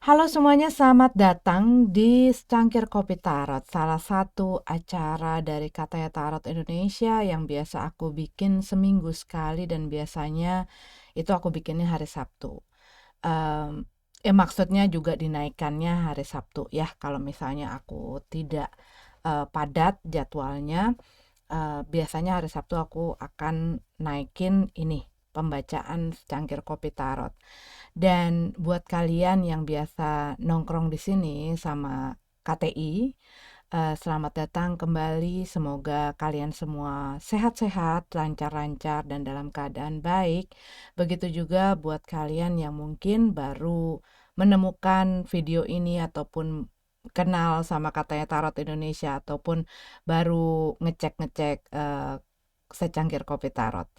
Halo semuanya, selamat datang di Secangkir Kopi Tarot, salah satu acara dari Katanya Tarot Indonesia yang biasa aku bikin seminggu sekali dan biasanya itu aku bikinnya hari Sabtu. Maksudnya juga dinaikkannya hari Sabtu ya, kalau misalnya aku tidak padat jadwalnya. Biasanya hari Sabtu aku akan naikin ini pembacaan Secangkir Kopi Tarot. Dan buat kalian yang biasa nongkrong di sini sama KTI, selamat datang kembali. Semoga kalian semua sehat-sehat, lancar-lancar, dan dalam keadaan baik. Begitu juga buat kalian yang mungkin baru menemukan video ini ataupun kenal sama Katanya Tarot Indonesia ataupun baru ngecek-ngecek Secangkir Kopi Tarot.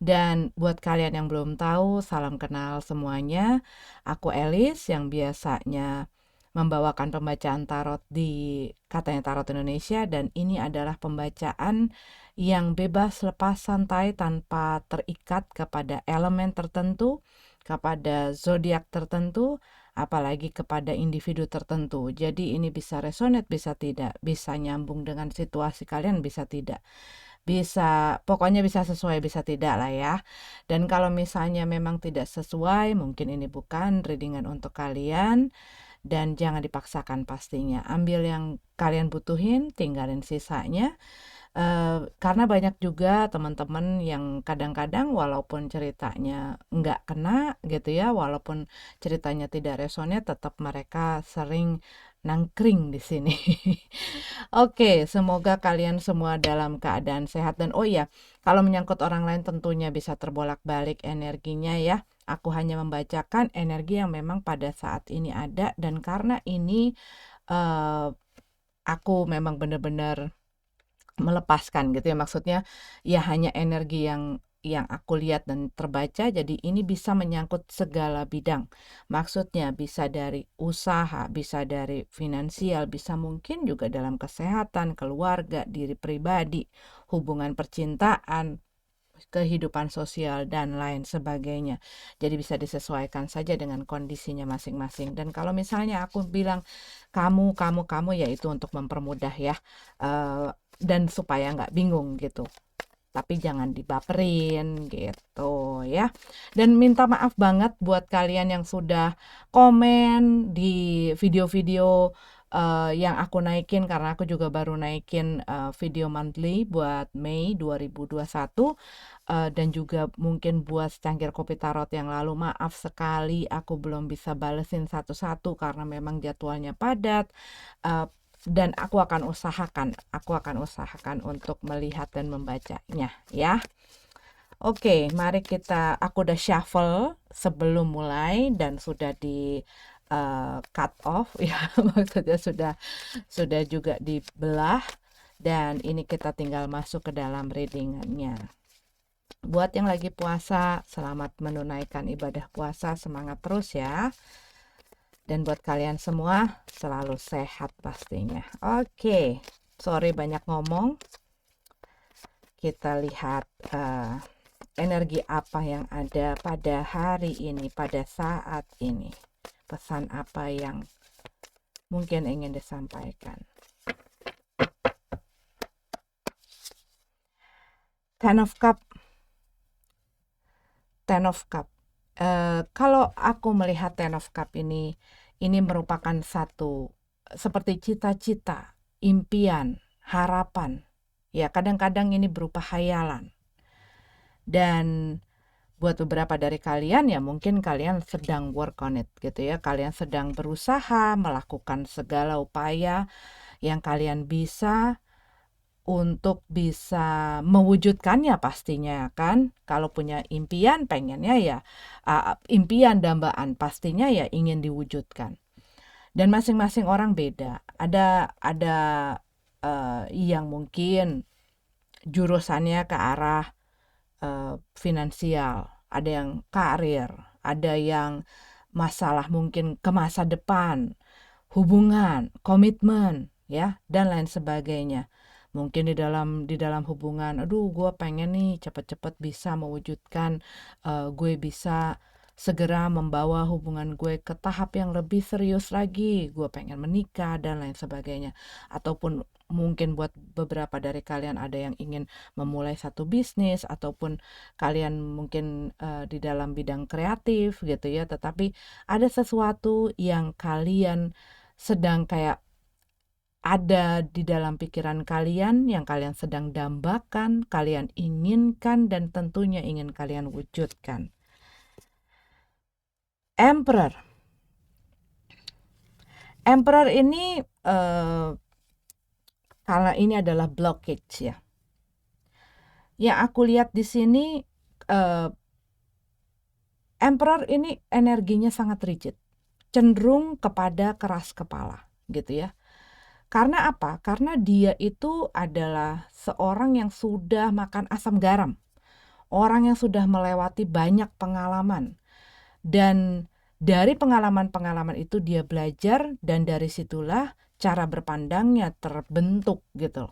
Dan buat kalian yang belum tahu, salam kenal semuanya. Aku Elis yang biasanya membawakan pembacaan tarot di Katanya Tarot Indonesia, dan ini adalah pembacaan yang bebas lepas santai tanpa terikat kepada elemen tertentu, kepada zodiak tertentu, apalagi kepada individu tertentu. Jadi ini bisa resonate, bisa tidak, bisa nyambung dengan situasi kalian, bisa tidak. Bisa, pokoknya bisa sesuai, bisa tidak lah ya. Dan kalau misalnya memang tidak sesuai, mungkin ini bukan readingan untuk kalian. Dan jangan dipaksakan pastinya. Ambil yang kalian butuhin, tinggalin sisanya. Karena banyak juga teman-teman yang kadang-kadang walaupun ceritanya nggak kena gitu ya, walaupun ceritanya tidak resonate, tetap mereka sering nangkring di sini. Oke, semoga kalian semua dalam keadaan sehat. Dan oh iya, kalau menyangkut orang lain tentunya bisa terbolak-balik energinya ya. Aku hanya membacakan energi yang memang pada saat ini ada, dan karena ini eh, aku memang benar-benar melepaskan gitu ya, maksudnya ya hanya energi yang aku lihat dan terbaca, jadi ini bisa menyangkut segala bidang. Maksudnya bisa dari usaha, bisa dari finansial, bisa mungkin juga dalam kesehatan, keluarga, diri pribadi, hubungan percintaan, kehidupan sosial, dan lain sebagainya. Jadi bisa disesuaikan saja dengan kondisinya masing-masing. Dan kalau misalnya aku bilang kamu, ya itu untuk mempermudah ya. Eh, dan supaya nggak bingung gitu. Tapi jangan dibaperin gitu ya. Dan minta maaf banget buat kalian yang sudah komen di video-video yang aku naikin, karena aku juga baru naikin video monthly buat Mei 2021. Dan juga mungkin buat Secangkir Kopi Tarot yang lalu. Maaf sekali aku belum bisa balesin satu-satu karena memang jadwalnya padat. Uh, dan aku akan usahakan untuk melihat dan membacanya ya. Oke, mari aku udah shuffle sebelum mulai dan sudah di cut off ya, maksudnya sudah juga dibelah, dan ini kita tinggal masuk ke dalam readingannya. Buat yang lagi puasa, selamat menunaikan ibadah puasa, semangat terus ya. Dan buat kalian semua, selalu sehat pastinya. Oke, sorry banyak ngomong. Kita lihat energi apa yang ada pada hari ini, pada saat ini. Pesan apa yang mungkin ingin disampaikan. Ten of Cup. Kalau aku melihat Ten of Cup ini merupakan satu seperti cita-cita, impian, harapan. Ya, kadang-kadang ini berupa hayalan. Dan buat beberapa dari kalian ya mungkin kalian sedang work on it gitu ya. Kalian sedang berusaha melakukan segala upaya yang kalian bisa untuk bisa mewujudkannya pastinya kan. Kalau punya impian pengennya ya impian dambaan pastinya ya ingin diwujudkan. Dan masing-masing orang beda. Ada yang mungkin jurusannya ke arah finansial, ada yang karir, ada yang masalah mungkin ke masa depan, hubungan, komitmen, ya, dan lain sebagainya. Mungkin di dalam hubungan, aduh gue pengen nih cepet-cepet bisa mewujudkan, gue bisa segera membawa hubungan gue ke tahap yang lebih serius lagi, gue pengen menikah dan lain sebagainya. Ataupun mungkin buat beberapa dari kalian ada yang ingin memulai satu bisnis, ataupun kalian mungkin di dalam bidang kreatif gitu ya, tetapi ada sesuatu yang kalian sedang kayak ada di dalam pikiran kalian, yang kalian sedang dambakan, kalian inginkan, dan tentunya ingin kalian wujudkan. Emperor. Emperor ini karena ini adalah blockage ya. Yang aku lihat di sini, Emperor ini energinya sangat rigid, cenderung kepada keras kepala gitu ya. Karena apa? Karena dia itu adalah seorang yang sudah makan asam garam, orang yang sudah melewati banyak pengalaman, dan dari pengalaman-pengalaman itu dia belajar, dan dari situlah cara berpandangnya terbentuk gitu.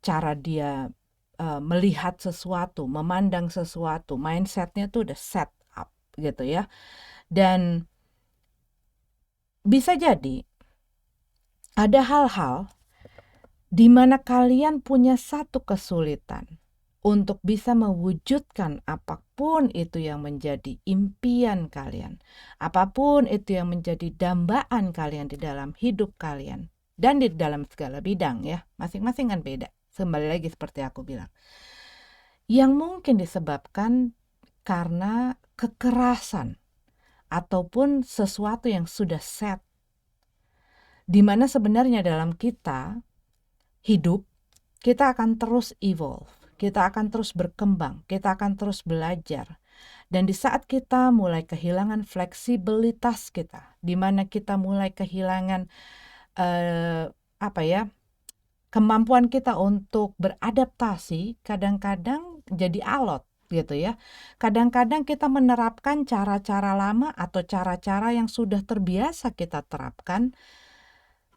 Cara dia melihat sesuatu, memandang sesuatu, mindsetnya tuh udah set up gitu ya. Dan bisa jadi ada hal-hal di mana kalian punya satu kesulitan untuk bisa mewujudkan apapun itu yang menjadi impian kalian, apapun itu yang menjadi dambaan kalian di dalam hidup kalian, dan di dalam segala bidang ya, masing-masing kan beda. Kembali lagi seperti aku bilang, yang mungkin disebabkan karena kekerasan ataupun sesuatu yang sudah set, dimana sebenarnya dalam kita hidup, kita akan terus evolve, kita akan terus berkembang, kita akan terus belajar. Dan di saat kita mulai kehilangan fleksibilitas kita, di mana kita mulai kehilangan kemampuan kita untuk beradaptasi, kadang-kadang jadi alot gitu ya. Kadang-kadang kita menerapkan cara-cara lama atau cara-cara yang sudah terbiasa kita terapkan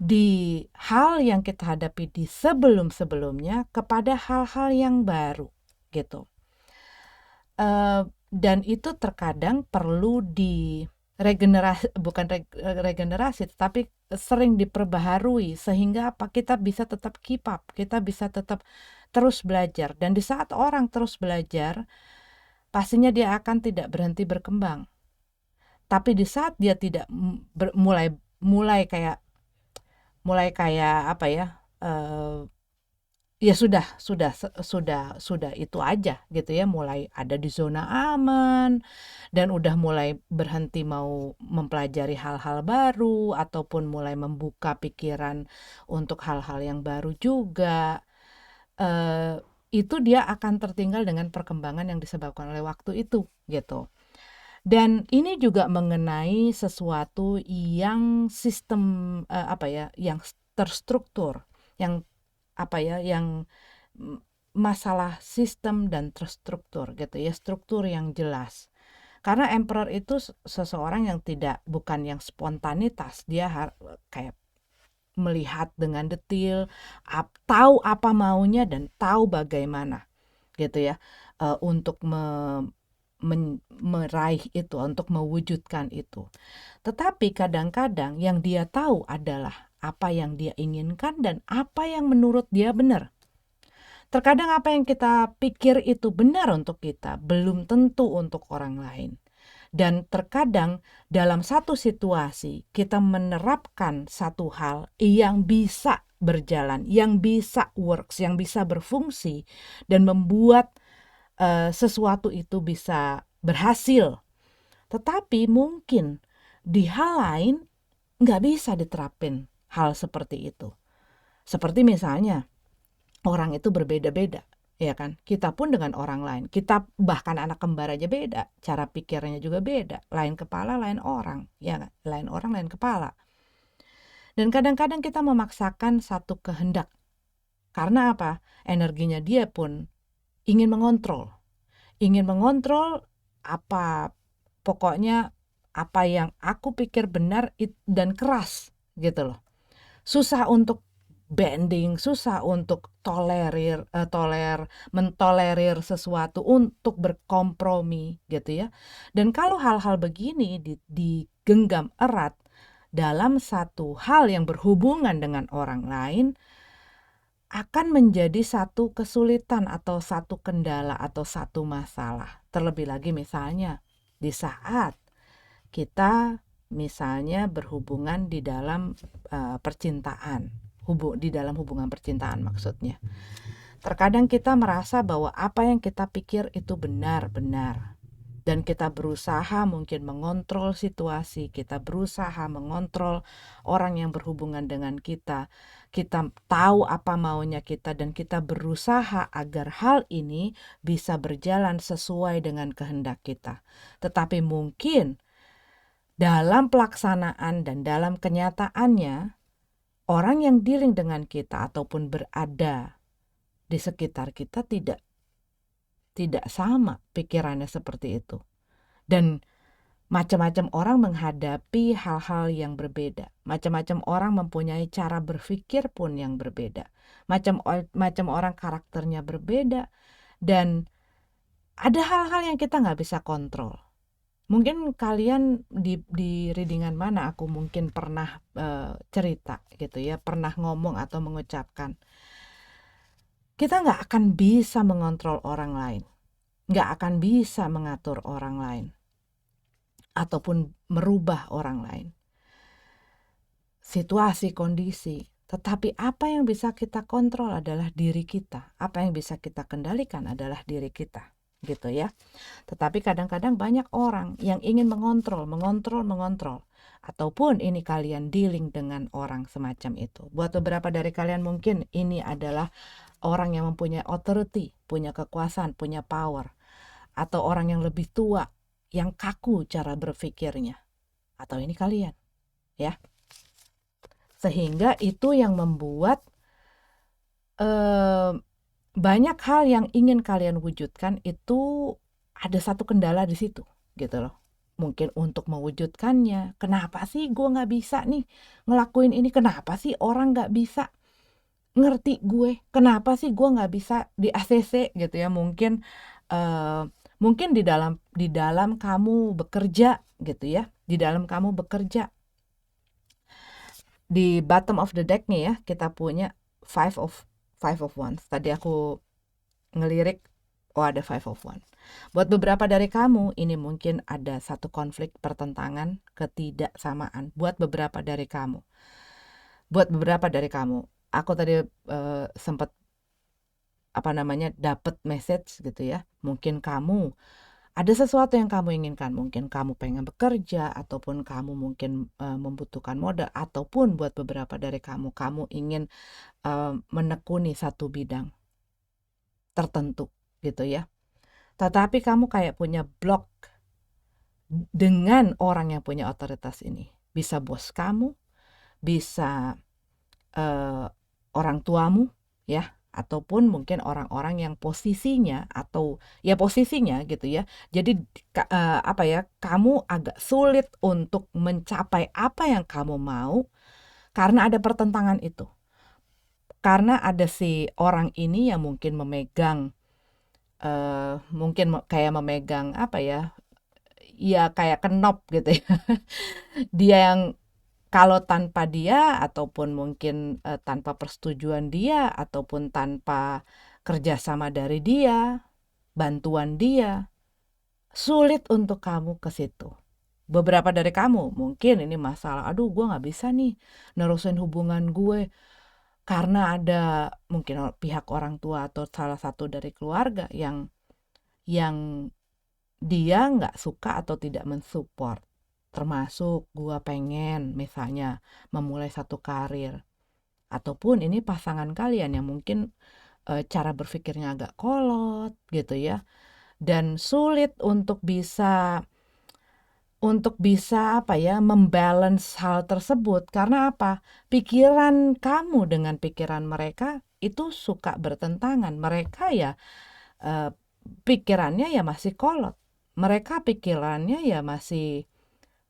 di hal yang kita hadapi di sebelum-sebelumnya kepada hal-hal yang baru gitu. Dan itu terkadang perlu di regenerasi, bukan regenerasi, tetapi sering diperbaharui sehingga apa, kita bisa tetap keep up, kita bisa tetap terus belajar. Dan di saat orang terus belajar, pastinya dia akan tidak berhenti berkembang. Tapi di saat dia tidak mulai kayak apa ya, ya sudah itu aja gitu ya, mulai ada di zona aman dan udah mulai berhenti mau mempelajari hal-hal baru ataupun mulai membuka pikiran untuk hal-hal yang baru juga, itu dia akan tertinggal dengan perkembangan yang disebabkan oleh waktu itu gitu. Dan ini juga mengenai sesuatu yang sistem yang terstruktur, yang yang masalah sistem dan terstruktur gitu ya, struktur yang jelas. Karena emperor itu seseorang yang bukan yang spontanitas, dia kayak melihat dengan detail, tahu apa maunya dan tahu bagaimana gitu ya, untuk meraih itu, untuk mewujudkan itu. Tetapi kadang-kadang yang dia tahu adalah apa yang dia inginkan dan apa yang menurut dia benar. Terkadang apa yang kita pikir itu benar untuk kita, belum tentu untuk orang lain. Dan terkadang dalam satu situasi kita menerapkan satu hal yang bisa berjalan, yang bisa works, yang bisa berfungsi dan membuat sesuatu itu bisa berhasil. Tetapi mungkin di hal lain nggak bisa diterapin hal seperti itu. Seperti misalnya orang itu berbeda-beda, ya kan? Kita pun dengan orang lain, kita bahkan anak kembar aja beda, cara pikirnya juga beda, lain kepala lain orang, ya kan? Lain orang lain kepala. Dan kadang-kadang kita memaksakan satu kehendak. Karena apa? Energinya dia pun ingin mengontrol apa, pokoknya apa yang aku pikir benar dan keras gitu loh. Susah untuk bending, susah untuk mentolerir sesuatu, untuk berkompromi gitu ya. Dan kalau hal-hal begini digenggam erat dalam satu hal yang berhubungan dengan orang lain, akan menjadi satu kesulitan atau satu kendala atau satu masalah. Terlebih lagi misalnya di saat kita misalnya berhubungan di dalam percintaan, di dalam hubungan percintaan maksudnya. Terkadang kita merasa bahwa apa yang kita pikir itu benar-benar, dan kita berusaha mungkin mengontrol situasi, kita berusaha mengontrol orang yang berhubungan dengan kita. Kita tahu apa maunya kita dan kita berusaha agar hal ini bisa berjalan sesuai dengan kehendak kita. Tetapi mungkin dalam pelaksanaan dan dalam kenyataannya, orang yang dealing dengan kita ataupun berada di sekitar kita tidak sama pikirannya seperti itu. Dan macam-macam orang menghadapi hal-hal yang berbeda. Macam-macam orang mempunyai cara berpikir pun yang berbeda. Macam orang karakternya berbeda. Dan ada hal-hal yang kita nggak bisa kontrol. Mungkin kalian di readingan mana aku mungkin pernah cerita gitu ya, pernah ngomong atau mengucapkan, kita nggak akan bisa mengontrol orang lain, nggak akan bisa mengatur orang lain, ataupun merubah orang lain, situasi, kondisi. Tetapi apa yang bisa kita kontrol adalah diri kita, apa yang bisa kita kendalikan adalah diri kita, gitu ya. Tetapi kadang-kadang banyak orang yang ingin mengontrol, ataupun ini kalian dealing dengan orang semacam itu. Buat beberapa dari kalian mungkin ini adalah orang yang mempunyai authority, punya kekuasaan, punya power, atau orang yang lebih tua, yang kaku cara berpikirnya, atau ini kalian, ya. Sehingga itu yang membuat banyak hal yang ingin kalian wujudkan itu ada satu kendala di situ, gitu loh. Mungkin untuk mewujudkannya, kenapa sih gue nggak bisa nih ngelakuin ini? Kenapa sih orang nggak bisa ngerti gue? Kenapa sih gue nggak bisa di ACC gitu ya? Mungkin di dalam kamu bekerja gitu ya, di dalam kamu bekerja. Di bottom of the deck nih ya, kita punya five of wands. Tadi aku ngelirik, ada 5 of wands. Buat beberapa dari kamu, ini mungkin ada satu konflik, pertentangan, ketidaksamaan. Buat beberapa dari kamu, aku tadi sempat dapat message gitu ya. Mungkin kamu ada sesuatu yang kamu inginkan, mungkin kamu pengen bekerja, ataupun kamu mungkin membutuhkan modal, ataupun buat beberapa dari kamu ingin menekuni satu bidang tertentu gitu ya. Tetapi kamu kayak punya blok dengan orang yang punya otoritas ini. Bisa bos kamu, bisa orang tuamu ya, ataupun mungkin orang-orang yang posisinya gitu ya. Jadi kamu agak sulit untuk mencapai apa yang kamu mau karena ada pertentangan itu. Karena ada si orang ini yang mungkin memegang kayak memegang kayak kenop gitu ya. Dia yang kalau tanpa dia, ataupun mungkin tanpa persetujuan dia, ataupun tanpa kerjasama dari dia, bantuan dia, sulit untuk kamu ke situ. Beberapa dari kamu mungkin ini masalah, aduh gue gak bisa nih nerusin hubungan gue karena ada mungkin pihak orang tua atau salah satu dari keluarga yang dia gak suka atau tidak mensupport. Termasuk gue pengen misalnya memulai satu karir, ataupun ini pasangan kalian yang mungkin cara berpikirnya agak kolot gitu ya, dan sulit untuk bisa membalance hal tersebut. Karena apa? Pikiran kamu dengan pikiran mereka itu suka bertentangan. Mereka ya pikirannya ya masih kolot, mereka pikirannya ya masih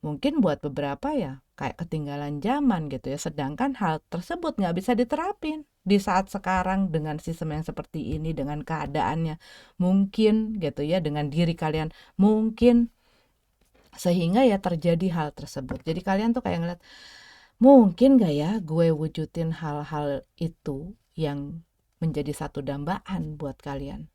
mungkin buat beberapa ya kayak ketinggalan zaman gitu ya, sedangkan hal tersebut nggak bisa diterapin di saat sekarang dengan sistem yang seperti ini, dengan keadaannya mungkin gitu ya, dengan diri kalian mungkin, sehingga ya terjadi hal tersebut. Jadi kalian tuh kayak ngeliat, mungkin gak ya gue wujudin hal-hal itu yang menjadi satu dambaan buat kalian.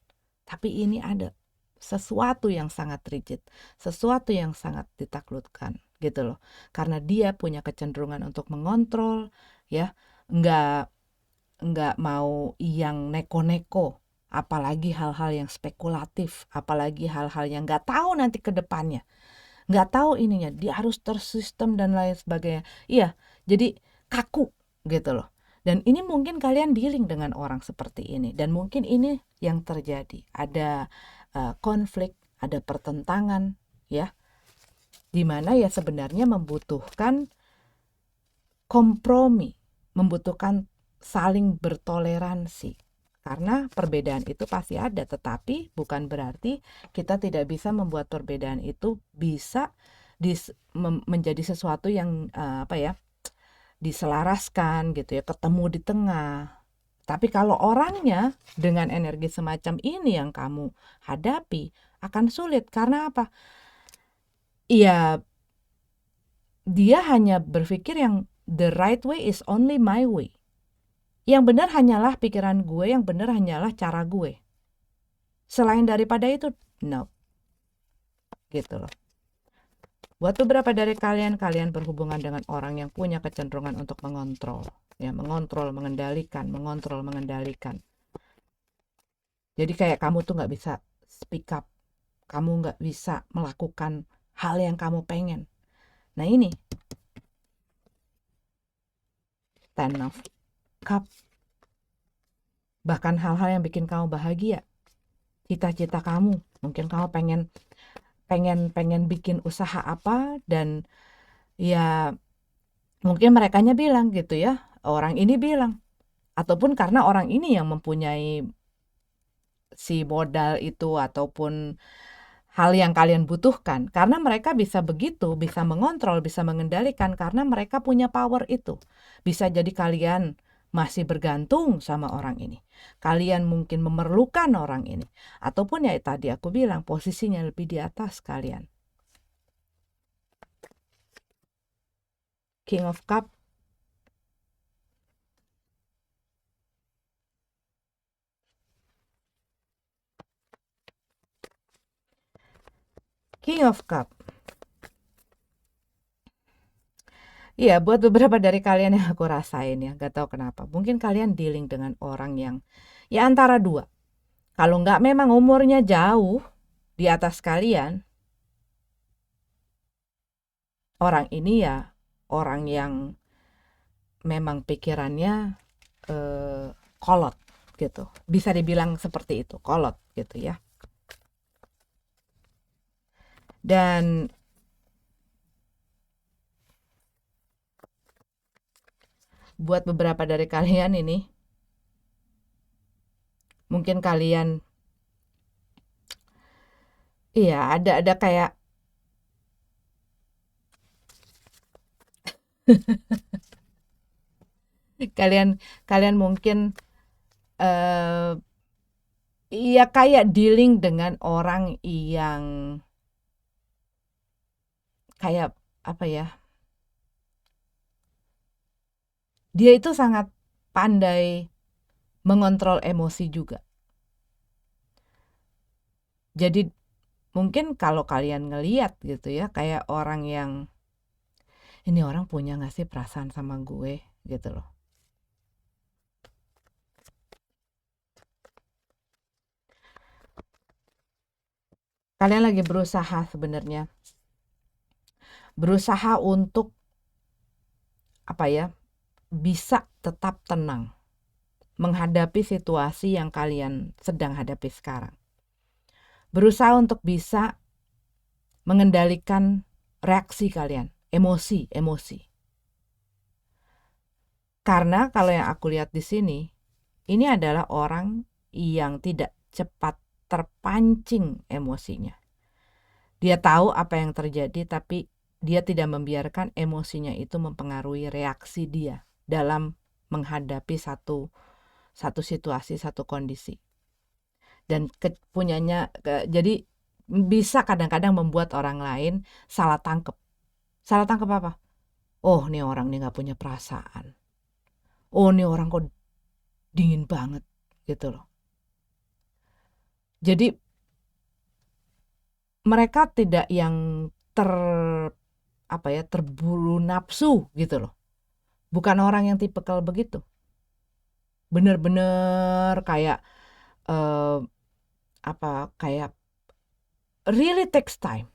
Tapi ini ada sesuatu yang sangat rigid, sesuatu yang sangat ditaklukkan gitu loh. Karena dia punya kecenderungan untuk mengontrol ya, nggak nggak mau yang neko-neko, apalagi hal-hal yang spekulatif, apalagi hal-hal yang nggak tahu nanti ke depannya, nggak tahu ininya, dia harus tersistem dan lain sebagainya. Iya, jadi kaku gitu loh. Dan ini mungkin kalian dealing dengan orang seperti ini, dan mungkin ini yang terjadi. Ada konflik, ada pertentangan ya, dimana ya sebenarnya membutuhkan kompromi, membutuhkan saling bertoleransi. Karena perbedaan itu pasti ada, tetapi bukan berarti kita tidak bisa membuat perbedaan itu bisa menjadi sesuatu yang diselaraskan gitu ya, ketemu di tengah. Tapi kalau orangnya dengan energi semacam ini yang kamu hadapi, akan sulit. Karena apa? Iya, dia hanya berpikir yang the right way is only my way. Yang benar hanyalah pikiran gue, yang benar hanyalah cara gue. Selain daripada itu, no. Gitu loh. Buat beberapa dari kalian berhubungan dengan orang yang punya kecenderungan untuk mengontrol. Ya, mengontrol, mengendalikan. Jadi kayak kamu tuh gak bisa speak up. Kamu gak bisa melakukan hal yang kamu pengen. Nah ini, Ten of Cup. Bahkan hal-hal yang bikin kamu bahagia. Cita-cita kamu. Mungkin kamu pengen bikin usaha apa, dan ya mungkin merekanya bilang gitu ya, orang ini bilang, ataupun karena orang ini yang mempunyai si modal itu ataupun hal yang kalian butuhkan, karena mereka bisa begitu, bisa mengontrol, bisa mengendalikan, karena mereka punya power itu. Bisa jadi kalian masih bergantung sama orang ini, kalian mungkin memerlukan orang ini, ataupun ya tadi aku bilang posisinya lebih di atas kalian. King of Cup. King of Cup. Iya, buat beberapa dari kalian yang aku rasain ya, gak tahu kenapa. Mungkin kalian dealing dengan orang yang ya antara dua. Kalau nggak memang umurnya jauh di atas kalian, orang ini ya orang yang memang pikirannya kolot gitu. Bisa dibilang seperti itu, kolot gitu ya. Dan buat beberapa dari kalian ini, mungkin kalian iya ada kayak kalian mungkin iya kayak dealing dengan orang yang kayak apa ya, dia itu sangat pandai mengontrol emosi juga. Jadi mungkin kalau kalian ngeliat gitu ya, kayak orang yang ini orang punya gak sih perasaan sama gue gitu loh. Kalian lagi berusaha sebenarnya, berusaha untuk apa ya, bisa tetap tenang menghadapi situasi yang kalian sedang hadapi sekarang. Berusaha untuk bisa mengendalikan reaksi kalian, emosi. Karena kalau yang aku lihat di sini, ini adalah orang yang tidak cepat terpancing emosinya. Dia tahu apa yang terjadi, tapi dia tidak membiarkan emosinya itu mempengaruhi reaksi dia dalam menghadapi satu situasi, satu kondisi. Dan jadi bisa kadang-kadang membuat orang lain salah tangkep. Salah tangkep apa? Oh, nih orang nih nggak punya perasaan. Oh, nih orang kok dingin banget gitu loh. Jadi mereka tidak yang terburu nafsu gitu loh. Bukan orang yang tipikal begitu. Bener-bener kayak eh, kayak really takes time.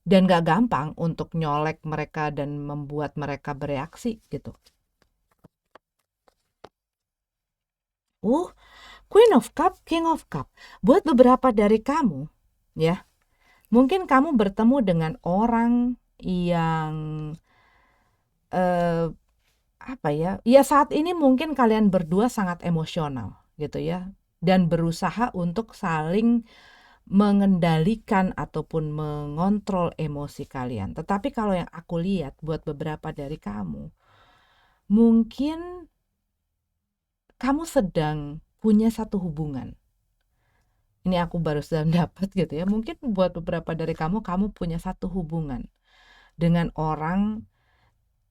Dan gak gampang untuk nyolek mereka dan membuat mereka bereaksi gitu. Queen of Cup, King of Cup. Buat beberapa dari kamu, ya, mungkin kamu bertemu dengan orang yang eh, ya saat ini mungkin kalian berdua sangat emosional gitu ya, dan berusaha untuk saling mengendalikan ataupun mengontrol emosi kalian. Tetapi kalau yang aku lihat buat beberapa dari kamu, mungkin kamu sedang punya satu hubungan. Ini aku baru sedang dapat gitu ya. Mungkin buat beberapa dari kamu punya satu hubungan dengan orang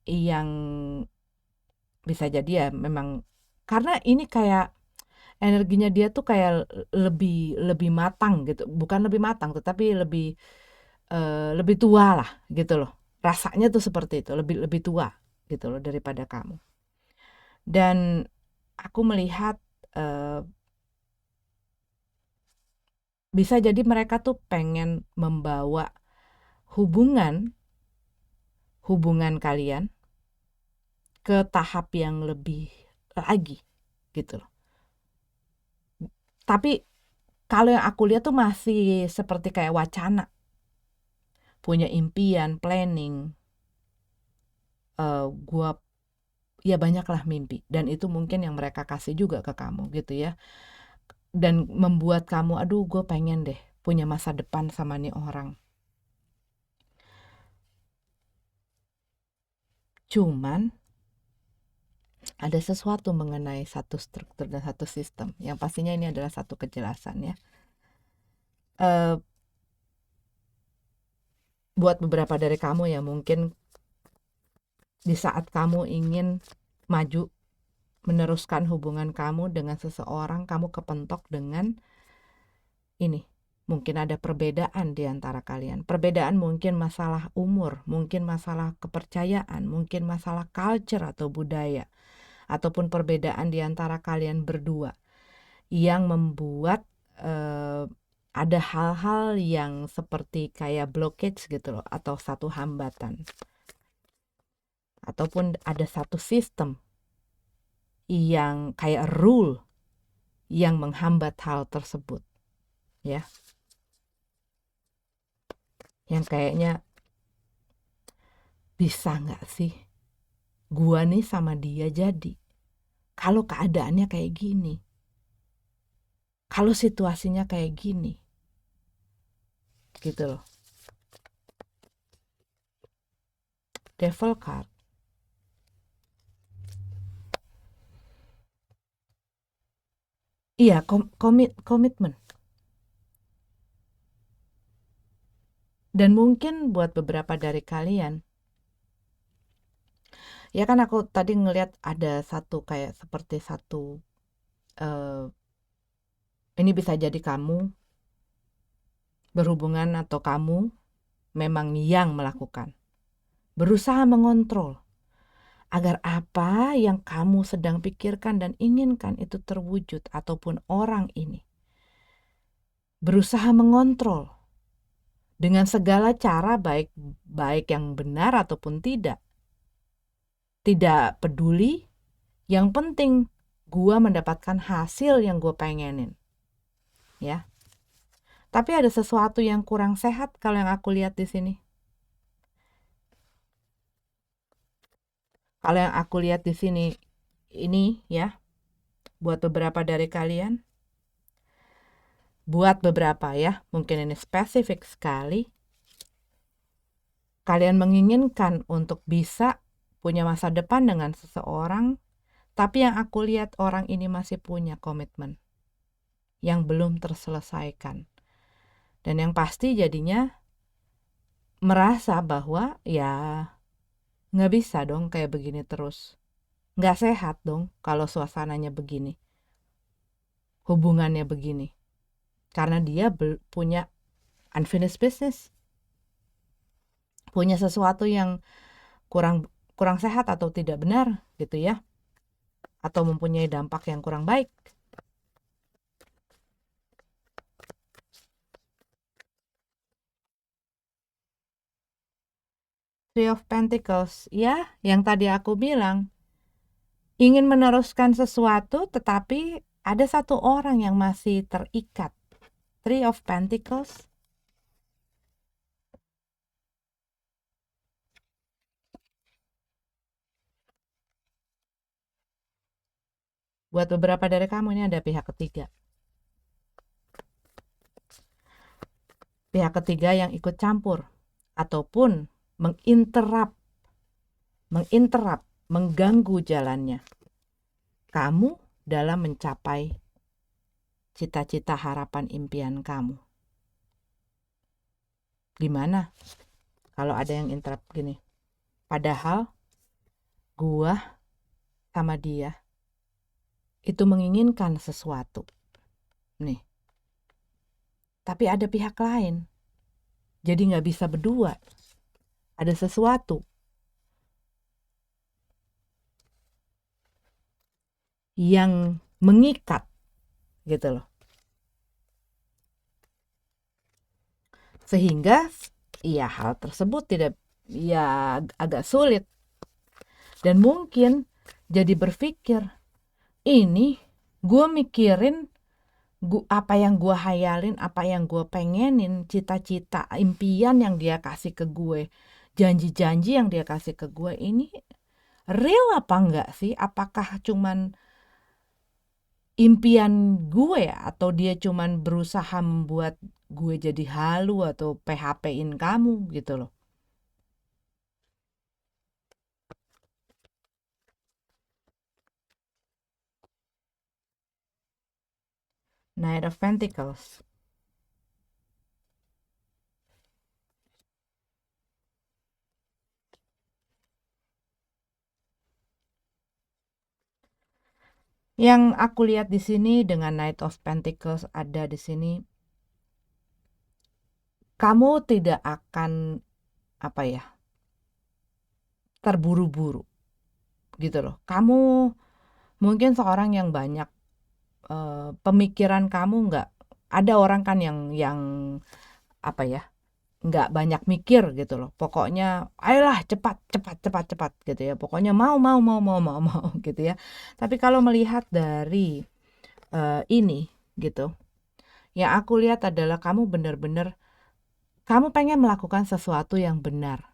yang bisa jadi ya memang, karena ini kayak energinya dia tuh kayak lebih matang gitu. Bukan lebih matang, tetapi lebih tua lah gitu loh. Rasanya tuh seperti itu, lebih tua gitu loh daripada kamu. Dan aku melihat bisa jadi mereka tuh pengen membawa hubungan kalian ke tahap yang lebih lagi gitu loh. Tapi kalau yang aku lihat tuh masih seperti kayak wacana, punya impian, planning. Gua ya banyaklah mimpi, dan itu mungkin yang mereka kasih juga ke kamu gitu ya, dan membuat kamu aduh gue pengen deh punya masa depan sama nih orang. Cuman ada sesuatu mengenai satu struktur dan satu sistem yang pastinya ini adalah satu kejelasan ya. Buat beberapa dari kamu ya mungkin di saat kamu ingin maju meneruskan hubungan kamu dengan seseorang, kamu kepentok dengan ini. Mungkin ada perbedaan di antara kalian. Perbedaan mungkin masalah umur, mungkin masalah kepercayaan, mungkin masalah culture atau budaya, ataupun perbedaan di antara kalian berdua yang membuat ada hal-hal yang seperti kayak blockage gitu loh, atau satu hambatan. Ataupun ada satu sistem yang kayak rule yang menghambat hal tersebut. Ya. Yang kayaknya bisa nggak sih gua nih sama dia jadi kalau keadaannya kayak gini, kalau situasinya kayak gini gitu loh. Devil card. Iya, komitmen. Dan mungkin buat beberapa dari kalian, ya kan aku tadi ngelihat ada satu kayak seperti satu ini bisa jadi kamu berhubungan atau kamu memang yang melakukan, berusaha mengontrol agar apa yang kamu sedang pikirkan dan inginkan itu terwujud, ataupun orang ini berusaha mengontrol dengan segala cara, baik yang benar ataupun tidak peduli, yang penting gua mendapatkan hasil yang gua pengenin ya. Tapi ada sesuatu yang kurang sehat kalau yang aku lihat di sini. Kalau yang aku lihat di sini ini ya, buat beberapa dari kalian, buat beberapa ya, mungkin ini spesifik sekali. Kalian menginginkan untuk bisa punya masa depan dengan seseorang, tapi yang aku lihat orang ini masih punya komitmen yang belum terselesaikan. Dan yang pasti jadinya merasa bahwa ya nggak bisa dong kayak begini terus. Nggak sehat dong kalau suasananya begini, hubungannya begini. Karena dia punya unfinished business, punya sesuatu yang kurang kurang sehat atau tidak benar gitu ya, atau mempunyai dampak yang kurang baik. Three of Pentacles, ya, yang tadi aku bilang, ingin meneruskan sesuatu tetapi ada satu orang yang masih terikat. Three of Pentacles. Buat beberapa dari kamu ini ada pihak ketiga. Pihak ketiga yang ikut campur ataupun menginterap, mengganggu jalannya kamu dalam mencapai cita-cita, harapan, impian kamu. Gimana kalau ada yang interrupt gini? Padahal gua sama dia itu menginginkan sesuatu. Nih. Tapi ada pihak lain. Jadi nggak bisa berdua. Ada sesuatu yang mengikat gitu loh. Sehingga ya hal tersebut ya agak sulit. Dan mungkin jadi berpikir, ini gue mikirin apa yang gue hayalin, apa yang gue pengenin, cita-cita, impian yang dia kasih ke gue, janji-janji yang dia kasih ke gue ini real apa enggak sih? Apakah cuman impian gue atau dia cuman berusaha membuat gue jadi halu atau PHP-in kamu gitu loh. Knight of Pentacles. Yang aku lihat di sini dengan Knight of Pentacles ada di sini, kamu tidak akan terburu-buru gitu loh. Kamu mungkin seorang yang banyak pemikiran kamu nggak, ada orang kan yang nggak banyak mikir gitu loh. Pokoknya ayolah cepat gitu ya. Pokoknya mau gitu ya. Tapi kalau melihat dari ini gitu, yang aku lihat adalah kamu benar-benar kamu pengen melakukan sesuatu yang benar.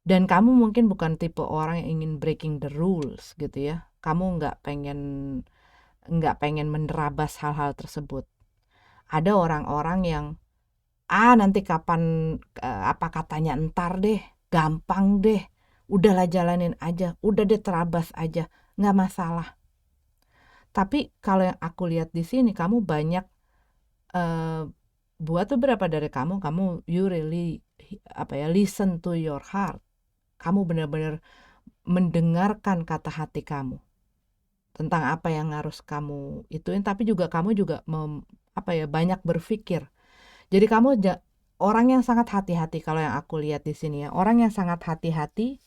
Dan kamu mungkin bukan tipe orang yang ingin breaking the rules gitu ya. Kamu nggak pengen menerabas hal-hal tersebut. Ada orang-orang yang nanti kapan apa katanya ntar deh, gampang deh, udahlah jalanin aja, udah deh terabas aja, nggak masalah. Tapi kalau yang aku lihat di sini, kamu banyak buat beberapa dari kamu you really listen to your heart. Kamu benar-benar mendengarkan kata hati kamu tentang apa yang harus kamu ituin, tapi juga kamu juga banyak berpikir. Jadi kamu orang yang sangat hati-hati kalau yang aku lihat di sini ya. Orang yang sangat hati-hati,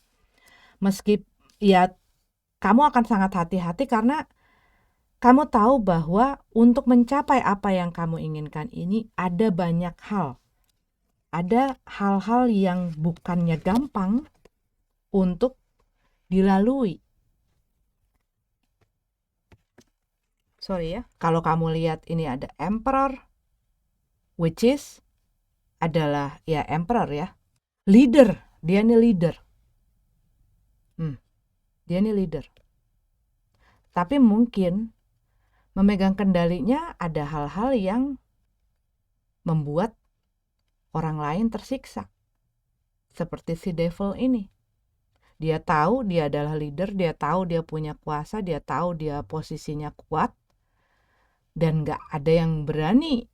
meski ya kamu akan sangat hati-hati karena kamu tahu bahwa untuk mencapai apa yang kamu inginkan ini ada banyak hal. Ada hal-hal yang bukannya gampang untuk dilalui. Sorry ya. Kalau kamu lihat ini ada Emperor, which is adalah ya Emperor ya. Leader, dia ini leader. Dia ini leader. Tapi mungkin memegang kendalinya ada hal-hal yang membuat orang lain tersiksa. seperti si devil ini. Dia tahu dia adalah leader, dia tahu dia punya kuasa, dia tahu dia posisinya kuat, dan gak ada yang berani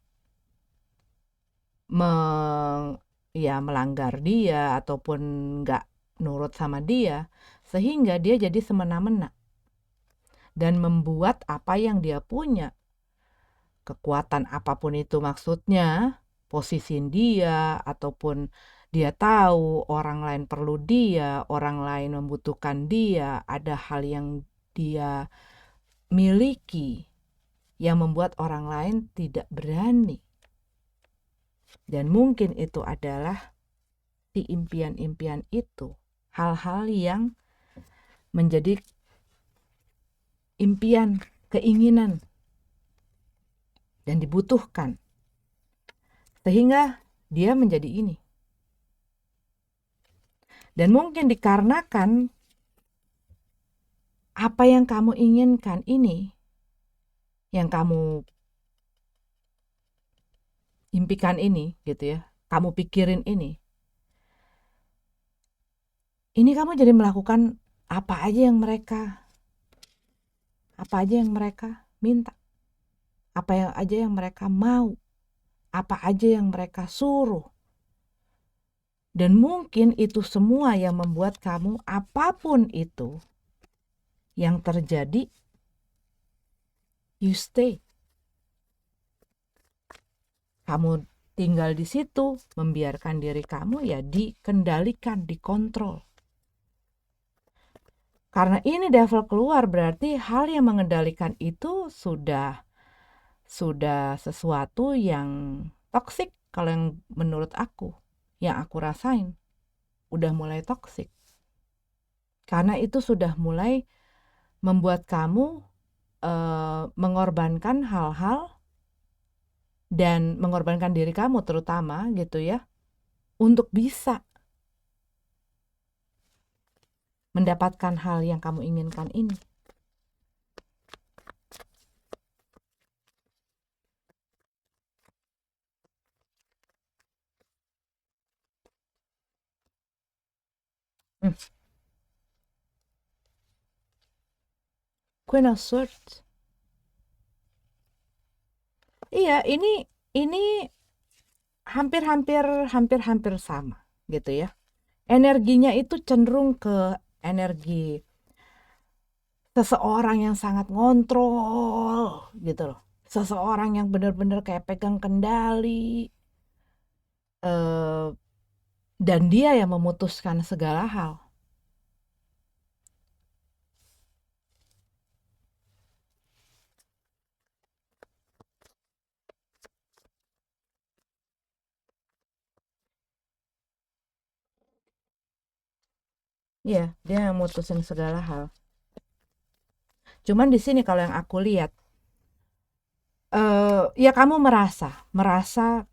melanggar dia ataupun gak nurut sama dia, sehingga dia jadi semena-mena dan membuat apa yang dia punya, kekuatan apapun itu maksudnya, posisi dia ataupun dia tahu orang lain perlu dia, orang lain membutuhkan dia, ada hal yang dia miliki yang membuat orang lain tidak berani. Dan mungkin itu adalah si impian-impian itu, hal-hal yang menjadi impian, keinginan, dan dibutuhkan. Sehingga dia menjadi ini. Dan mungkin dikarenakan apa yang kamu inginkan ini, yang kamu impikan ini gitu ya, kamu pikirin ini kamu jadi melakukan apa aja yang mereka minta, apa aja yang mereka mau, apa aja yang mereka suruh. Dan mungkin itu semua yang membuat kamu, apapun itu yang terjadi, you stay. Kamu tinggal di situ, membiarkan diri kamu ya dikendalikan, dikontrol. Karena ini devil keluar, berarti hal yang mengendalikan itu sudah sesuatu yang toksik. Kalau yang menurut aku, yang aku rasain, udah mulai toksik. Karena itu sudah mulai membuat kamu mengorbankan hal-hal dan mengorbankan diri kamu terutama gitu ya, untuk bisa mendapatkan hal yang kamu inginkan ini. Queen of Swords. Iya, ini hampir sama gitu ya. Energinya itu cenderung ke energi seseorang yang sangat ngontrol gitu loh. Seseorang yang benar-benar kayak pegang kendali, dan dia yang memutuskan segala hal. Iya, dia yang mutusin segala hal. Cuman di sini kalau yang aku lihat, ya kamu merasa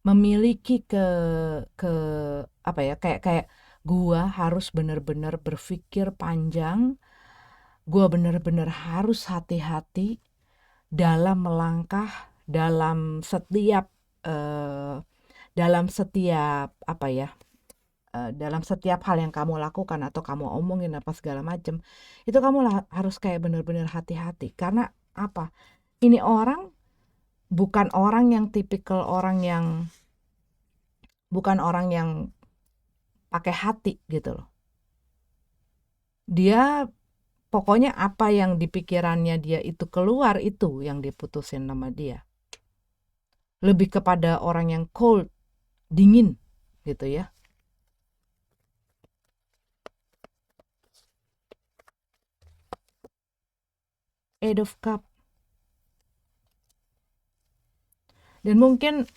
memiliki ke apa ya, kayak gua harus benar-benar berpikir panjang, gua benar-benar harus hati-hati dalam melangkah, dalam setiap apa ya, dalam setiap hal yang kamu lakukan atau kamu omongin apa segala macam, itu kamu harus kayak benar-benar hati-hati. Karena apa? Ini orang bukan orang yang tipikal bukan orang yang pakai hati gitu loh. Dia pokoknya apa yang di pikirannya dia itu keluar, itu yang diputusin sama dia. Lebih kepada orang yang cold, dingin gitu ya. Eight of Cup. Dan mungkin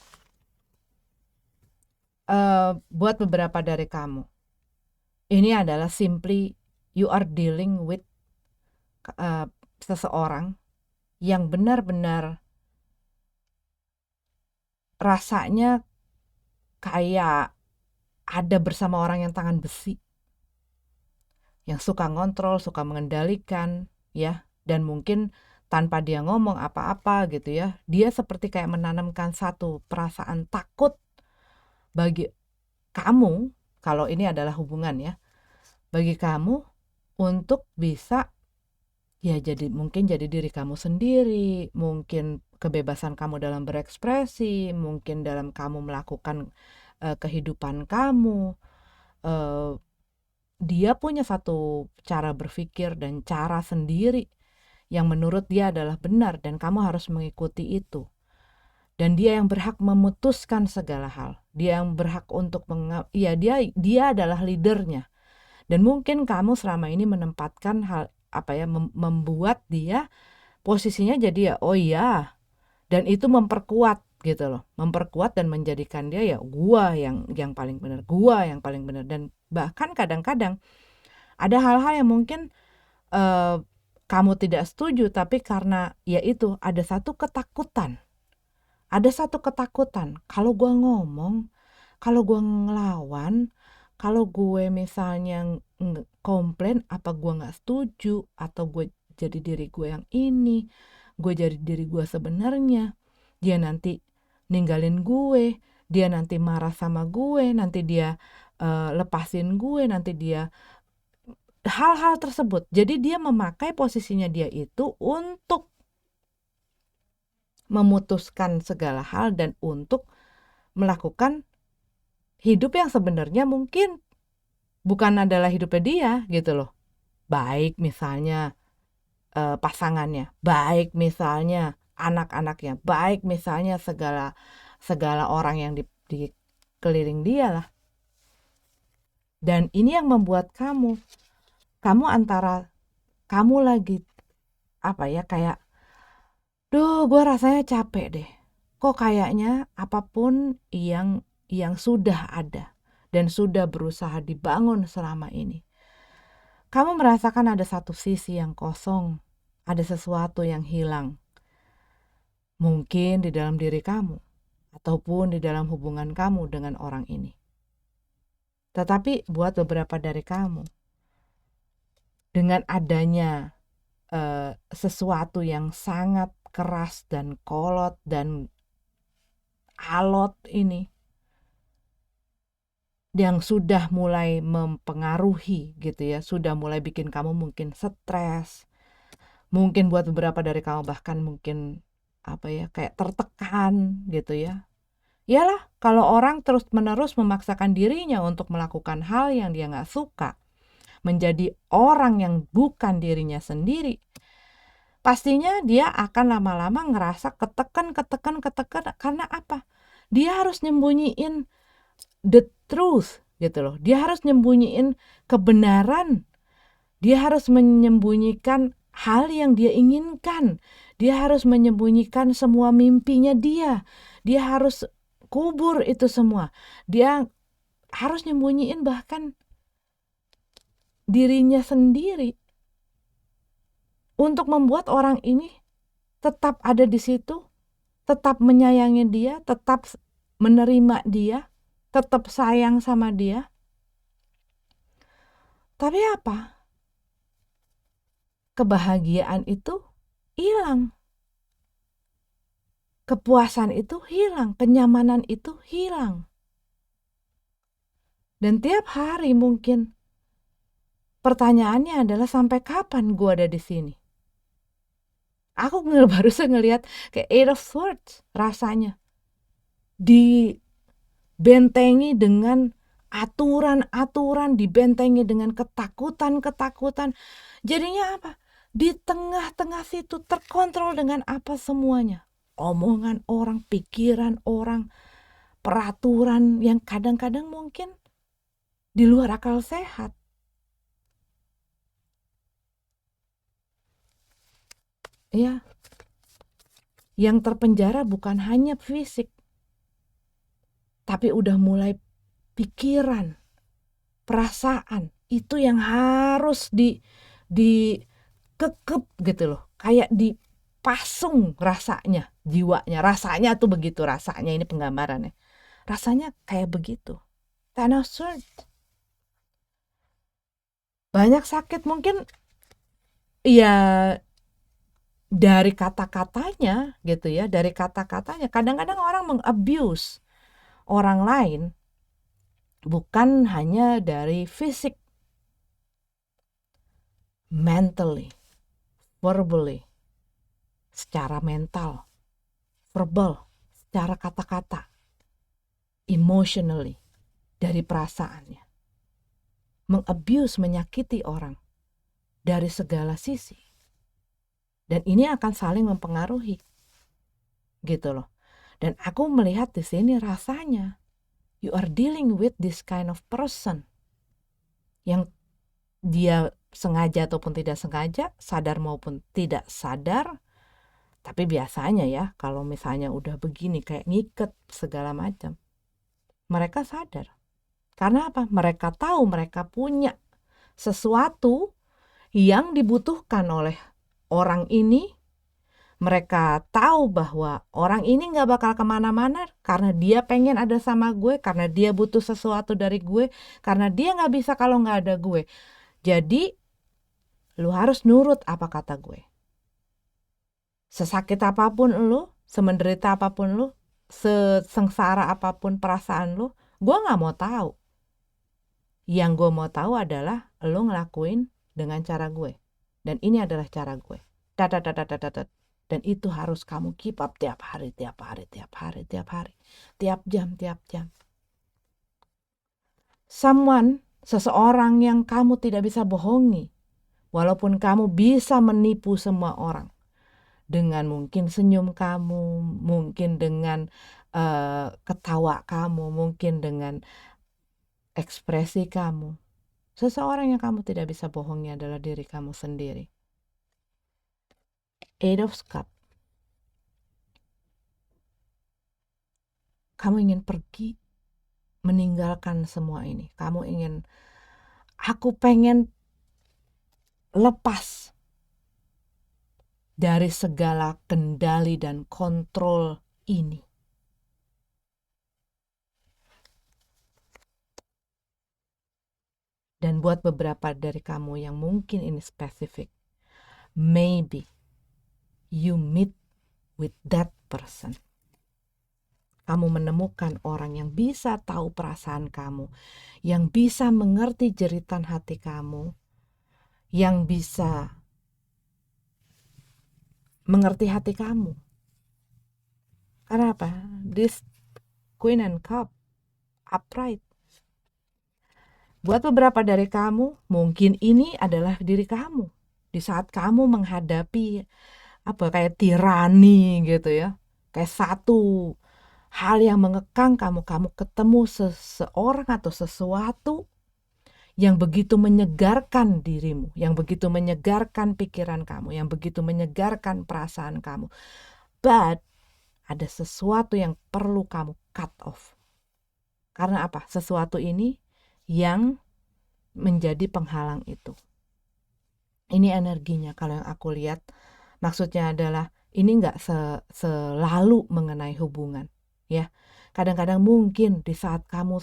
buat beberapa dari kamu, ini adalah simply you are dealing with seseorang yang benar-benar rasanya kayak ada bersama orang yang tangan besi, yang suka ngontrol, suka mengendalikan ya, dan mungkin tanpa dia ngomong apa-apa gitu ya, dia seperti kayak menanamkan satu perasaan takut bagi kamu kalau ini adalah hubungan ya, bagi kamu untuk bisa ya mungkin jadi diri kamu sendiri, mungkin kebebasan kamu dalam berekspresi, mungkin dalam kamu melakukan kehidupan kamu. Dia punya satu cara berpikir dan cara sendiri yang menurut dia adalah benar dan kamu harus mengikuti itu. Dan dia yang berhak memutuskan segala hal. Dia yang berhak untuk dia adalah leadernya. Dan mungkin kamu selama ini menempatkan membuat dia posisinya jadi ya oh iya, dan itu memperkuat gitu loh, memperkuat dan menjadikan dia ya gua yang paling benar, gua yang paling benar. Dan bahkan kadang-kadang ada hal-hal yang mungkin kamu tidak setuju, tapi karena ya itu ada satu ketakutan kalau gua ngomong, kalau gua ngelawan, kalau gue misalnya komplain apa gue nggak setuju, atau gue jadi diri gue yang ini, gue jadi diri gue sebenarnya, dia nanti ninggalin gue, dia nanti marah sama gue, nanti dia lepasin gue, nanti dia hal-hal tersebut. Jadi dia memakai posisinya dia itu untuk memutuskan segala hal dan untuk melakukan hidup yang sebenarnya mungkin bukan adalah hidupnya dia gitu loh. Baik misalnya pasangannya, baik misalnya anak-anaknya, baik misalnya segala orang yang di keliling dia lah. Dan ini yang membuat kamu antara kamu lagi kayak gue rasanya capek deh, kok kayaknya apapun yang sudah ada dan sudah berusaha dibangun selama ini, kamu merasakan ada satu sisi yang kosong, ada sesuatu yang hilang. Mungkin di dalam diri kamu, ataupun di dalam hubungan kamu dengan orang ini. Tetapi buat beberapa dari kamu, dengan adanya sesuatu yang sangat keras dan kolot dan alot ini, yang sudah mulai mempengaruhi gitu ya, sudah mulai bikin kamu mungkin stres, mungkin buat beberapa dari kamu bahkan mungkin kayak tertekan gitu ya. Iyalah, kalau orang terus-menerus memaksakan dirinya untuk melakukan hal yang dia gak suka, menjadi orang yang bukan dirinya sendiri, pastinya dia akan lama-lama ngerasa ketekan. Karena apa? Dia harus nyembunyiin the truth gitu loh. Dia harus nyembunyiin kebenaran. Dia harus menyembunyikan hal yang dia inginkan. Dia harus menyembunyikan semua mimpinya dia. Dia harus kubur itu semua. Dia harus nyembunyiin bahkan dirinya sendiri untuk membuat orang ini tetap ada di situ, tetap menyayangi dia, tetap menerima dia, tetap sayang sama dia. Tapi apa? Kebahagiaan itu hilang. Kepuasan itu hilang, kenyamanan itu hilang. Dan tiap hari mungkin pertanyaannya adalah sampai kapan gue ada di sini? Aku barusan ngelihat kayak Eight of Swords rasanya. Dibentengi dengan aturan-aturan, dibentengi dengan ketakutan. Jadinya apa? Di tengah-tengah situ terkontrol dengan apa semuanya? Omongan orang, pikiran orang, peraturan yang kadang-kadang mungkin di luar akal sehat. Ya, yang terpenjara bukan hanya fisik, tapi udah mulai pikiran, perasaan. Itu yang harus dikekep gitu loh. Kayak dipasung rasanya, jiwanya. Rasanya tuh begitu rasanya, ini penggambarannya. Rasanya kayak begitu. Ten of Swords. Banyak sakit mungkin ya dari kata-katanya gitu ya, dari kata-katanya. Kadang-kadang orang mengabuse orang lain bukan hanya dari fisik, mentally, verbally, secara mental, verbal, secara kata-kata, emotionally, dari perasaannya. Mengabuse, menyakiti orang dari segala sisi. Dan ini akan saling mempengaruhi. Gitu loh. Dan aku melihat di sini rasanya you are dealing with this kind of person yang dia sengaja ataupun tidak sengaja, sadar maupun tidak sadar. Tapi biasanya ya, kalau misalnya udah begini kayak ngiket segala macam, mereka sadar. Karena apa? Mereka tahu mereka punya sesuatu yang dibutuhkan oleh orang ini. Mereka tahu bahwa orang ini gak bakal kemana-mana karena dia pengen ada sama gue, karena dia butuh sesuatu dari gue, karena dia gak bisa kalau gak ada gue. Jadi lu harus nurut apa kata gue. Sesakit apapun lu, semenderita apapun lu, sesengsara apapun perasaan lu, gue gak mau tahu. Yang gue mau tahu adalah lu ngelakuin dengan cara gue. Dan ini adalah cara gue. Dan itu harus kamu keep up tiap hari, tiap hari, tiap hari, tiap hari, tiap jam, tiap jam. Seseorang yang kamu tidak bisa bohongi, walaupun kamu bisa menipu semua orang dengan mungkin senyum kamu, mungkin dengan ketawa kamu, mungkin dengan ekspresi kamu. Seseorang yang kamu tidak bisa bohongi adalah diri kamu sendiri. Eight of Cups. Kamu ingin pergi, meninggalkan semua ini. Kamu ingin, aku pengen lepas dari segala kendali dan kontrol ini. Dan buat beberapa dari kamu yang mungkin ini spesifik, maybe you meet with that person. Kamu menemukan orang yang bisa tahu perasaan kamu, yang bisa mengerti jeritan hati kamu, yang bisa mengerti hati kamu. Karena apa? This Queen and Cup, upright. Buat beberapa dari kamu, mungkin ini adalah diri kamu. Di saat kamu menghadapi kayak tirani gitu ya. Kayak satu hal yang mengekang kamu ketemu seseorang atau sesuatu yang begitu menyegarkan dirimu, yang begitu menyegarkan pikiran kamu, yang begitu menyegarkan perasaan kamu. But ada sesuatu yang perlu kamu cut off. Karena apa? Sesuatu ini yang menjadi penghalang itu. Ini energinya kalau yang aku lihat. Maksudnya adalah ini gak selalu mengenai hubungan. Ya, kadang-kadang mungkin di saat kamu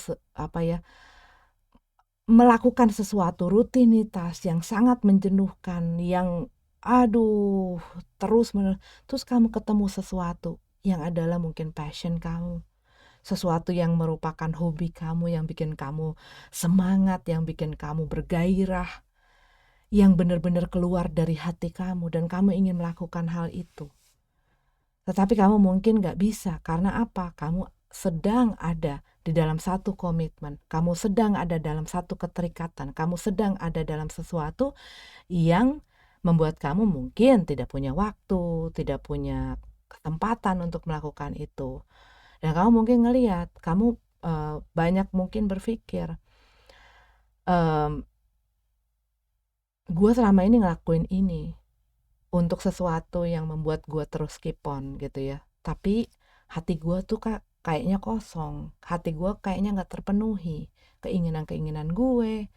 melakukan sesuatu rutinitas yang sangat menjenuhkan, yang terus kamu ketemu sesuatu yang adalah mungkin passion kamu, sesuatu yang merupakan hobi kamu, yang bikin kamu semangat, yang bikin kamu bergairah, yang benar-benar keluar dari hati kamu dan kamu ingin melakukan hal itu. Tetapi kamu mungkin gak bisa. Karena apa? Kamu sedang ada di dalam satu komitmen. Kamu sedang ada dalam satu keterikatan. Kamu sedang ada dalam sesuatu yang membuat kamu mungkin tidak punya waktu, tidak punya kesempatan untuk melakukan itu. Dan kamu mungkin ngelihat, kamu banyak mungkin berpikir, gue selama ini ngelakuin ini untuk sesuatu yang membuat gue terus keep on gitu ya. Tapi hati gue tuh kayaknya kosong. Hati gue kayaknya gak terpenuhi. Keinginan-keinginan gue.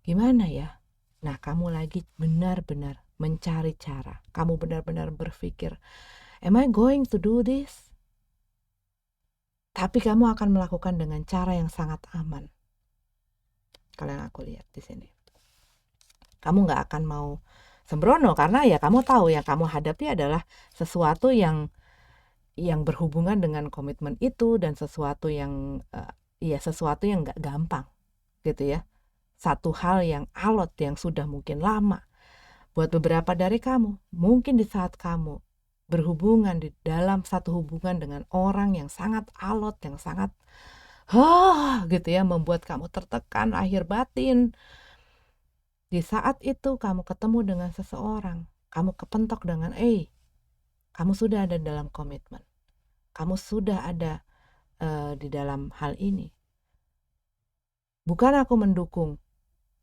Gimana ya? Nah, kamu lagi benar-benar mencari cara. Kamu benar-benar berpikir, am I going to do this? Tapi kamu akan melakukan dengan cara yang sangat aman. Kalau yang aku lihat di sini. Kamu gak akan mau sembrono karena ya kamu tahu yang kamu hadapi adalah sesuatu yang berhubungan dengan komitmen itu dan sesuatu yang ya sesuatu yang nggak gampang gitu ya. Satu hal yang alot yang sudah mungkin lama. Buat beberapa dari kamu, mungkin di saat kamu berhubungan di dalam satu hubungan dengan orang yang sangat alot, yang sangat gitu ya, membuat kamu tertekan lahir batin. Di saat itu kamu ketemu dengan seseorang, kamu kepentok dengan, kamu sudah ada dalam komitmen. Kamu sudah ada di dalam hal ini. Bukan aku mendukung.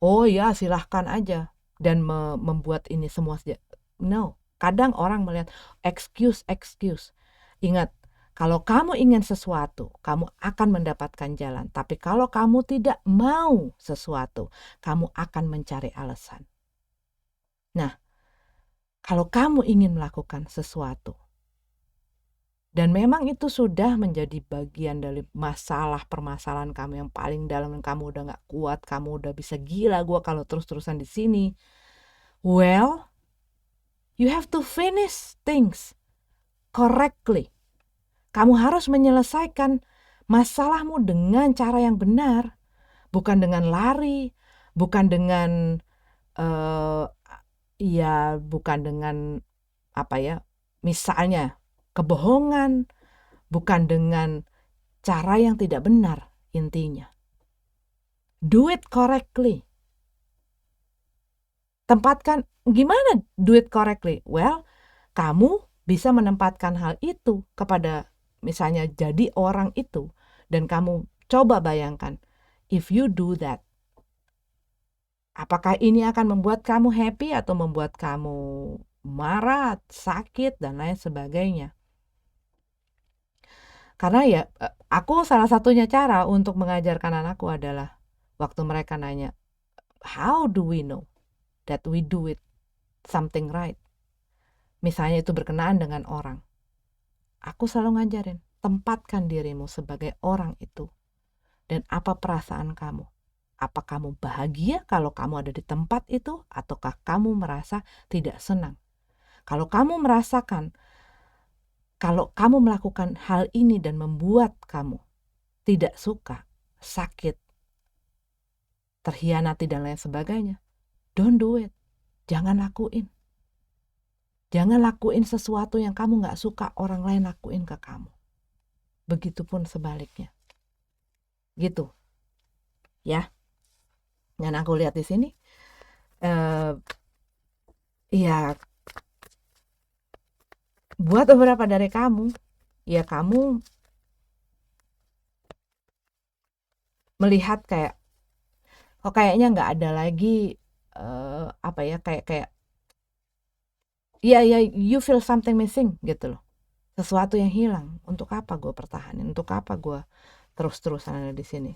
Oh ya, silahkan aja. Dan membuat ini semua saja. No. Kadang orang melihat excuse. Ingat, kalau kamu ingin sesuatu, kamu akan mendapatkan jalan. Tapi kalau kamu tidak mau sesuatu, kamu akan mencari alasan. Nah, kalau kamu ingin melakukan sesuatu, dan memang itu sudah menjadi bagian dari permasalahan kamu yang paling dalam, dan kamu udah gak kuat, kamu udah bisa gila gue kalau terus-terusan di sini. Well, you have to finish things correctly. Kamu harus menyelesaikan masalahmu dengan cara yang benar, bukan dengan lari, bukan dengan bukan dengan misalnya kebohongan, bukan dengan cara yang tidak benar. Intinya, do it correctly. Tempatkan, gimana do it correctly? Well, kamu bisa menempatkan hal itu kepada, misalnya jadi orang itu, dan kamu coba bayangkan, if you do that, apakah ini akan membuat kamu happy atau membuat kamu marah, sakit, dan lain sebagainya. Karena ya, aku salah satunya cara untuk mengajarkan anakku adalah waktu mereka nanya, how do we know that we do it something right? Misalnya itu berkenaan dengan orang. Aku selalu ngajarin, tempatkan dirimu sebagai orang itu. Dan apa perasaan kamu? Apa kamu bahagia kalau kamu ada di tempat itu? Ataukah kamu merasa tidak senang? Kalau kamu merasakan, kalau kamu melakukan hal ini dan membuat kamu tidak suka, sakit, terhianati dan lain sebagainya, don't do it. Jangan lakuin. Jangan lakuin sesuatu yang kamu gak suka orang lain lakuin ke kamu. Begitupun sebaliknya. Gitu. Ya. Dan aku lihat di sini, ya, buat beberapa dari kamu, ya kamu melihat kayak, kayaknya nggak ada lagi kayak you feel something missing gitu loh, sesuatu yang hilang. Untuk apa gue pertahanin? Untuk apa gue terus-terusan ada di sini?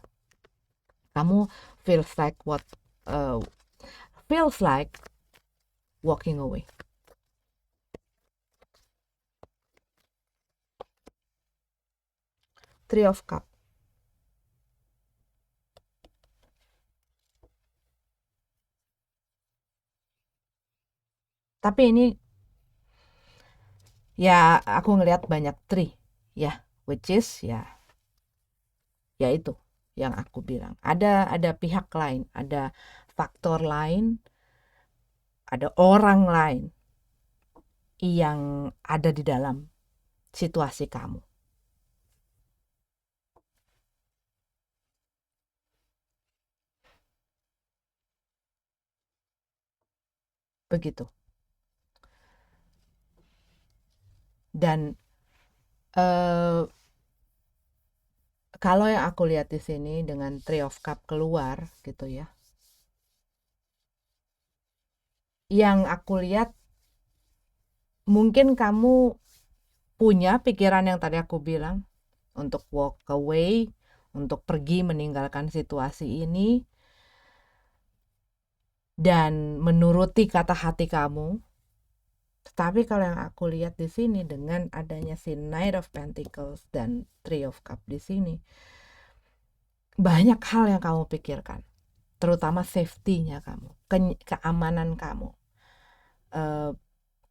Kamu feels like walking away. Three of Cups. Tapi ini ya aku ngelihat banyak three ya, which is ya itu yang aku bilang. Ada pihak lain, ada faktor lain, ada orang lain yang ada di dalam situasi kamu. Begitu. Dan kalau yang aku lihat di sini dengan Three of Cups keluar gitu ya, yang aku lihat mungkin kamu punya pikiran yang tadi aku bilang untuk walk away, untuk pergi meninggalkan situasi ini dan menuruti kata hati kamu. Tapi kalau yang aku lihat di sini dengan adanya si Knight of Pentacles dan Three of Cups di sini, banyak hal yang kamu pikirkan, terutama safety-nya kamu, keamanan kamu.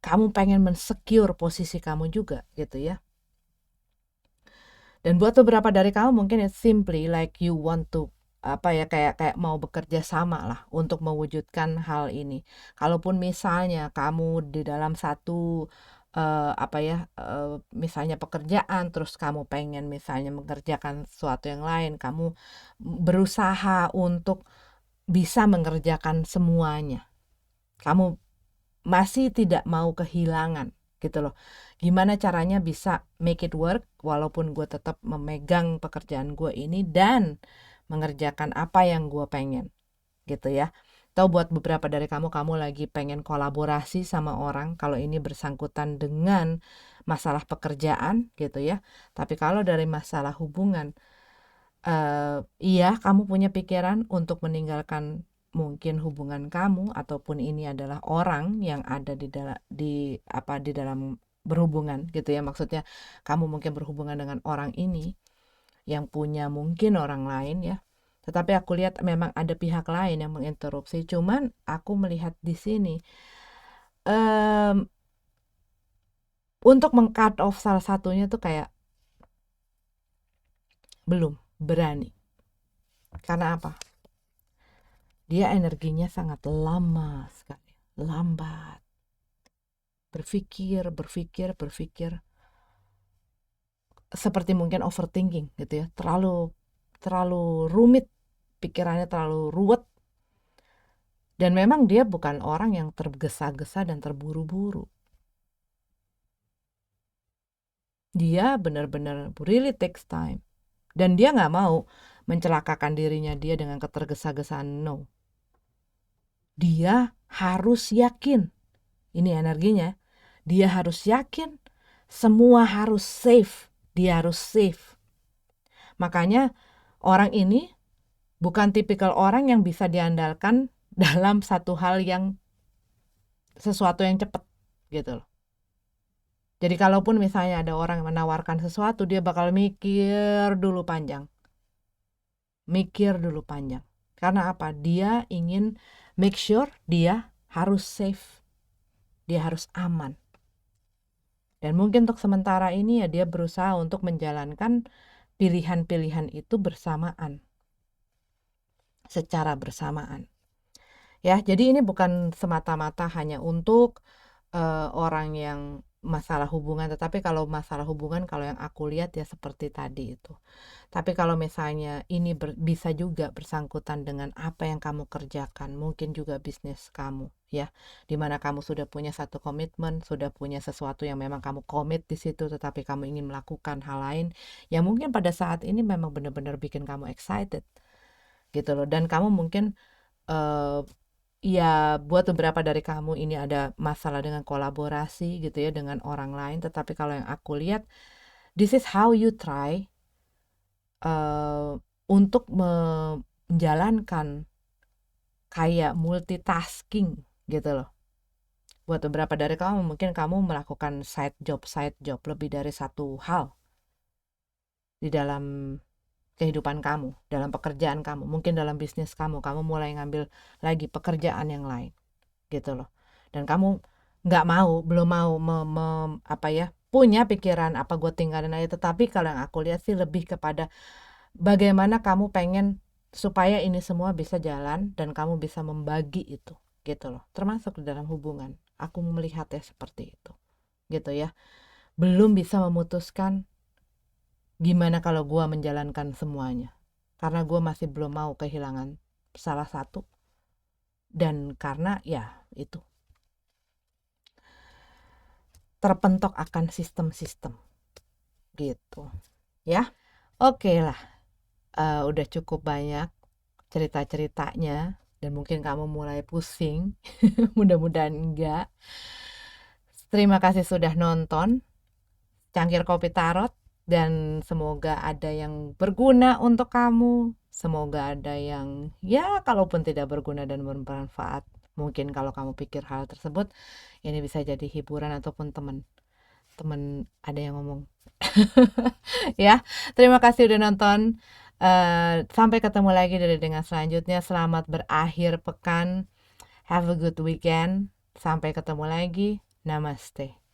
Kamu pengen mensecure posisi kamu juga gitu ya. Dan buat beberapa dari kamu mungkin it's simply like you want to kayak mau bekerja sama lah untuk mewujudkan hal ini. Kalaupun misalnya kamu di dalam satu misalnya pekerjaan, terus kamu pengen misalnya mengerjakan sesuatu yang lain, kamu berusaha untuk bisa mengerjakan semuanya. Kamu masih tidak mau kehilangan gitu loh. Gimana caranya bisa make it work walaupun gue tetap memegang pekerjaan gue ini dan mengerjakan apa yang gue pengen gitu ya. Atau buat beberapa dari kamu lagi pengen kolaborasi sama orang kalau ini bersangkutan dengan masalah pekerjaan gitu ya. Tapi kalau dari masalah hubungan, iya kamu punya pikiran untuk meninggalkan mungkin hubungan kamu, ataupun ini adalah orang yang ada di dalam berhubungan gitu ya. Maksudnya kamu mungkin berhubungan dengan orang ini yang punya mungkin orang lain ya. Tetapi aku lihat memang ada pihak lain yang menginterupsi. Cuman aku melihat di sini untuk meng-cut off salah satunya tuh kayak belum berani. Karena apa? Dia energinya sangat lama sekali, lambat. Berpikir. Seperti mungkin overthinking gitu ya. Terlalu rumit, pikirannya terlalu ruwet. Dan memang dia bukan orang yang tergesa-gesa dan terburu-buru. Dia benar-benar really takes time. Dan dia nggak mau mencelakakan dirinya dia dengan ketergesa-gesaan, no. Dia harus yakin, ini energinya, dia harus yakin, semua harus safe, dia harus safe. Makanya orang ini bukan tipikal orang yang bisa diandalkan dalam sesuatu yang cepat gitu loh. Jadi kalaupun misalnya ada orang yang menawarkan sesuatu, dia bakal mikir dulu panjang. Karena apa? Dia ingin make sure dia harus safe. Dia harus aman. Dan mungkin untuk sementara ini ya dia berusaha untuk menjalankan pilihan-pilihan itu secara bersamaan. Ya, jadi ini bukan semata-mata hanya untuk orang yang masalah hubungan, tetapi kalau masalah hubungan, kalau yang aku lihat ya seperti tadi itu. Tapi kalau misalnya ini bisa juga bersangkutan dengan apa yang kamu kerjakan, mungkin juga bisnis kamu ya, dimana kamu sudah punya satu komitmen, sudah punya sesuatu yang memang kamu komit di situ, tetapi kamu ingin melakukan hal lain yang mungkin pada saat ini memang benar-benar bikin kamu excited gitu loh. Dan kamu mungkin ya buat beberapa dari kamu ini ada masalah dengan kolaborasi gitu ya dengan orang lain. Tetapi kalau yang aku lihat, this is how you try untuk menjalankan kayak multitasking gitu loh. Buat beberapa dari kamu mungkin kamu melakukan side job lebih dari satu hal di dalam kehidupan kamu, dalam pekerjaan kamu, mungkin dalam bisnis kamu mulai ngambil lagi pekerjaan yang lain gitu loh. Dan kamu belum mau punya pikiran apa gue tinggalin aja. Tetapi kalau yang aku lihat sih lebih kepada bagaimana kamu pengen supaya ini semua bisa jalan dan kamu bisa membagi itu gitu loh, termasuk di dalam hubungan. Aku melihatnya seperti itu gitu ya. Belum bisa memutuskan gimana kalau gue menjalankan semuanya, karena gue masih belum mau kehilangan salah satu. Dan karena ya itu terpentok akan sistem-sistem gitu ya. Oke lah, udah cukup banyak cerita-ceritanya dan mungkin kamu mulai pusing. Mudah-mudahan enggak. Terima kasih sudah nonton Cangkir Kopi Tarot, dan semoga ada yang berguna untuk kamu. Semoga ada yang ya kalaupun tidak berguna dan bermanfaat, mungkin kalau kamu pikir hal tersebut ini bisa jadi hiburan ataupun teman ada yang ngomong. Ya, terima kasih udah nonton. Sampai ketemu lagi dengan selanjutnya. Selamat berakhir pekan. Have a good weekend. Sampai ketemu lagi. Namaste.